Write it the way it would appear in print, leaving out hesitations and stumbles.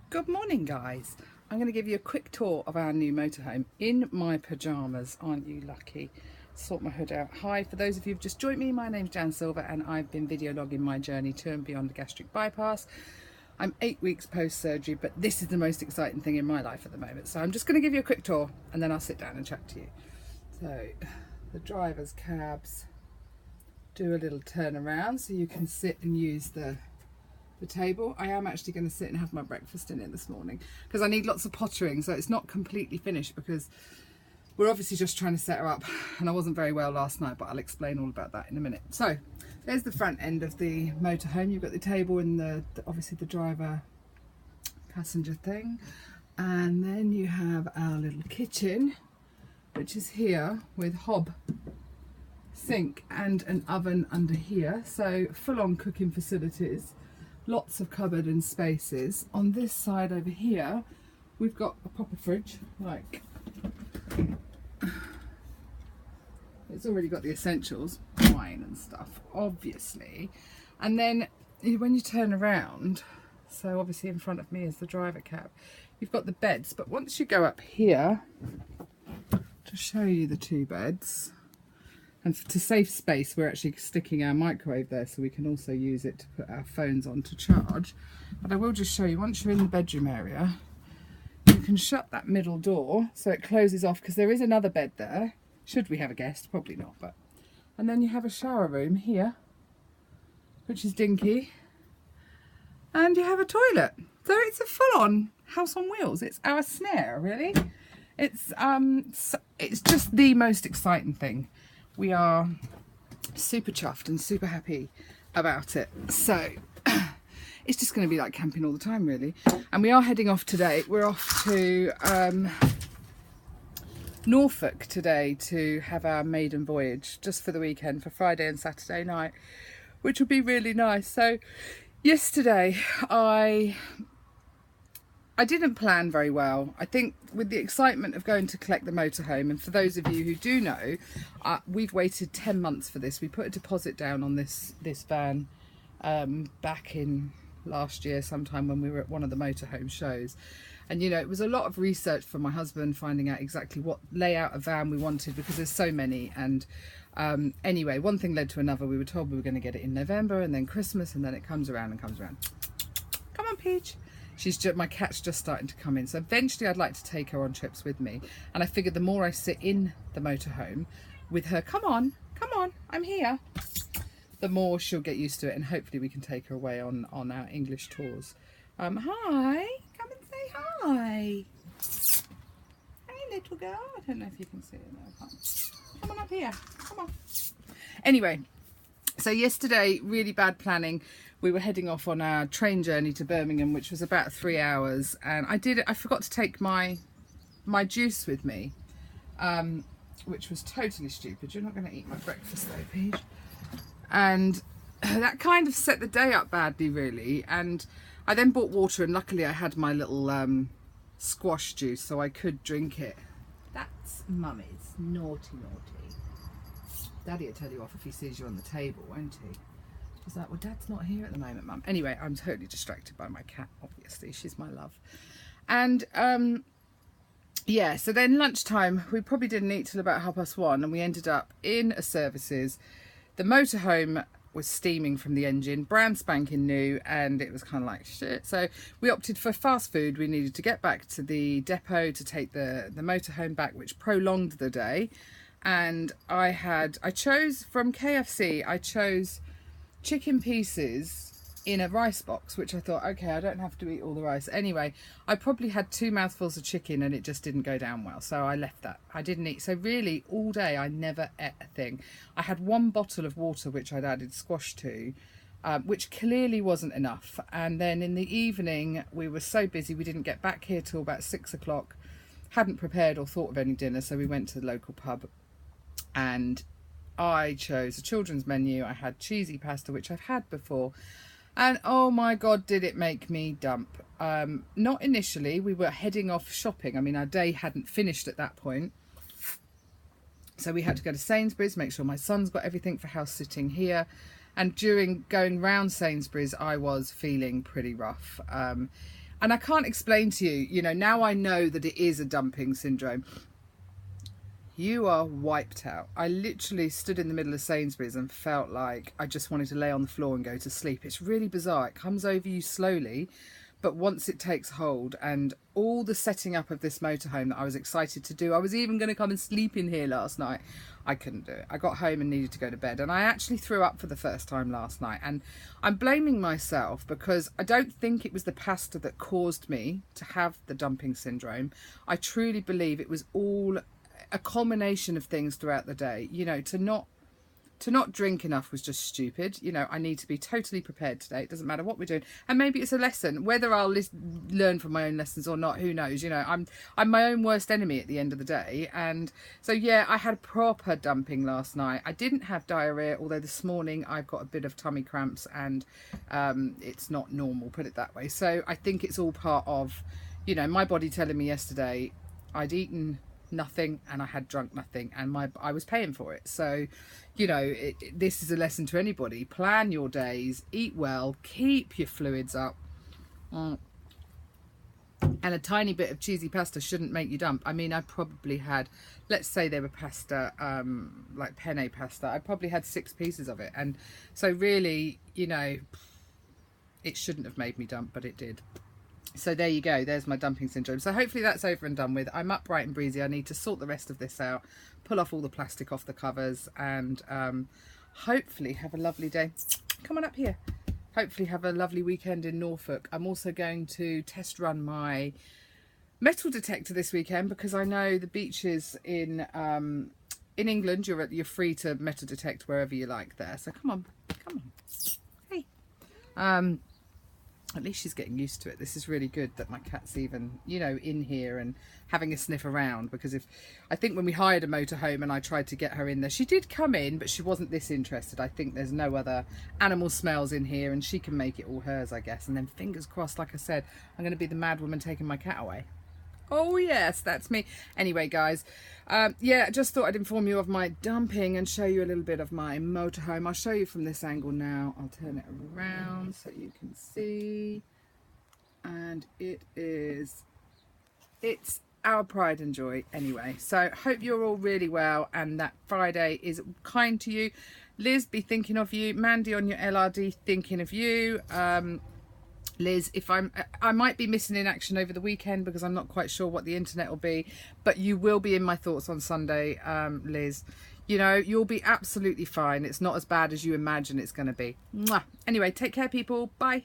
Good morning, guys. I'm going to give you a quick tour of our new motorhome in my pyjamas. Aren't you lucky? Sort my hood out. Hi, for those of you who've just joined me, my name's Jan Silver and I've been video logging my journey to and beyond the gastric bypass. I'm 8 weeks post-surgery, but this is the most exciting thing in my life at the moment. So I'm just going to give you a quick tour and then I'll sit down and chat to you. So the driver's cabs do a little turn around so you can sit and use the table. I am actually going to sit and have my breakfast in it this morning because I need lots of pottering, so it's not completely finished because we're obviously just trying to set her up and I wasn't very well last night, but I'll explain all about that in a minute. So there's the front end of the motorhome. You've got the table and obviously the driver passenger thing, and then you have our little kitchen, which is here with hob, sink and an oven under here, so full-on cooking facilities. Lots of cupboard and spaces. On this side over here, we've got a proper fridge, like it's already got the essentials, wine and stuff, obviously. And then when you turn around, so obviously in front of me is the driver cab, you've got the beds, but once you go up here, to show you the two beds, and to save space, we're actually sticking our microwave there so we can also use it to put our phones on to charge. But I will just show you, once you're in the bedroom area, you can shut that middle door so it closes off, because there is another bed there. Should we have a guest? Probably not, but. And then you have a shower room here, which is dinky. And you have a toilet. So it's a full-on house on wheels. It's our Snair, really. It's just the most exciting thing. We are super chuffed and super happy about it. So it's just going to be like camping all the time, really. And we are heading off today. We're off to Norfolk today to have our maiden voyage, just for the weekend, for Friday and Saturday night, which will be really nice. So yesterday I didn't plan very well. I think with the excitement of going to collect the motorhome, and for those of you who do know, we've waited 10 months for this. We put a deposit down on this van back in last year sometime when we were at one of the motorhome shows. And you know, it was a lot of research for my husband, finding out exactly what layout of van we wanted, because there's so many. And anyway, one thing led to another. We were told we were going to get it in November and then Christmas, and then it comes around and comes around. Come on, Peach. My cat's just starting to come in. So eventually I'd like to take her on trips with me. And I figured the more I sit in the motorhome with her, come on, I'm here, the more she'll get used to it, and hopefully we can take her away on our English tours. Hi, come and say hi. Hey, little girl. I don't know if you can see it. No, I can't. Come on up here. Come on. Anyway, so yesterday, really bad planning. We were heading off on our train journey to Birmingham, which was about 3 hours, and I forgot to take my juice with me, which was totally stupid. You're not going to eat my breakfast though, Paige. And that kind of set the day up badly, really. And I then bought water, and luckily I had my little squash juice, so I could drink it. That's Mummy's. Naughty. Daddy will tell you off if he sees you on the table, won't he? She's like, well, Dad's not here at the moment, Mum. Anyway, I'm totally distracted by my cat, obviously. She's my love. And yeah, so then lunchtime, we probably didn't eat till about 1:30, and we ended up in a services. The motorhome was steaming from the engine, brand spanking new, and it was kind of like shit. So we opted for fast food. We needed to get back to the depot to take the motorhome back, which prolonged the day. And I chose from KFC, I chose chicken pieces in a rice box, which I thought, okay, I don't have to eat all the rice. Anyway, I probably had 2 mouthfuls of chicken and it just didn't go down well. So I left that. I didn't eat. So really all day I never ate a thing. I had 1 bottle of water, which I'd added squash to, which clearly wasn't enough. And then in the evening, we were so busy, we didn't get back here till about 6 o'clock. Hadn't prepared or thought of any dinner. So we went to the local pub and I chose a children's menu. I had cheesy pasta, which I've had before. And oh my God, did it make me dump. Not initially. We were heading off shopping. I mean, our day hadn't finished at that point. So we had to go to Sainsbury's, make sure my son's got everything for house sitting here. And during going round Sainsbury's, I was feeling pretty rough. And I can't explain to you, you know, now I know that it is a dumping syndrome. You are wiped out. I literally stood in the middle of Sainsbury's and felt like I just wanted to lay on the floor and go to sleep. It's really bizarre. It comes over you slowly, but once it takes hold, and all the setting up of this motorhome that I was excited to do, I was even going to come and sleep in here last night. I couldn't do it. I got home and needed to go to bed, and I actually threw up for the first time last night. And I'm blaming myself because I don't think it was the pasta that caused me to have the dumping syndrome. I truly believe it was all a culmination of things throughout the day. You know, to not drink enough was just stupid. You know, I need to be totally prepared today. It doesn't matter what we're doing, and maybe it's a lesson. Whether I'll learn from my own lessons or not, who knows? You know, I'm my own worst enemy at the end of the day. And so yeah, I had proper dumping last night. I didn't have diarrhea, although this morning I've got a bit of tummy cramps, and it's not normal, put it that way. So I think it's all part of, you know, my body telling me yesterday I'd eaten nothing and I had drunk nothing, and I was paying for it. So, you know, this is a lesson to anybody. Plan your days, eat well, keep your fluids up, and a tiny bit of cheesy pasta shouldn't make you dump. I mean, I probably had, let's say they were pasta, like penne pasta, I probably had 6 pieces of it, and so really, you know, it shouldn't have made me dump, but it did. So there you go, there's my dumping syndrome. So hopefully that's over and done with. I'm up bright and breezy. I need to sort the rest of this out, pull off all the plastic off the covers, and hopefully have a lovely day. Come on up here. Hopefully have a lovely weekend in Norfolk. I'm also going to test run my metal detector this weekend, because I know the beaches in England, you're free to metal detect wherever you like there. So come on. Hey. At least she's getting used to it. This is really good that my cat's even, you know, in here and having a sniff around, because I think when we hired a motorhome and I tried to get her in there, she did come in, but she wasn't this interested. I think there's no other animal smells in here, and she can make it all hers, I guess. And then fingers crossed, like I said, I'm going to be the mad woman taking my cat away. Oh yes, that's me. Anyway, guys, yeah, just thought I'd inform you of my dumping and show you a little bit of my motorhome. I'll show you from this angle now. I'll turn it around so you can see. And it's our pride and joy anyway. So hope you're all really well and that Friday is kind to you. Liz, be thinking of you. Mandy on your LRD, thinking of you. Liz, I might be missing in action over the weekend because I'm not quite sure what the internet will be, but you will be in my thoughts on Sunday, Liz. You know, you'll be absolutely fine. It's not as bad as you imagine it's going to be. Mwah. Anyway, take care, people. Bye.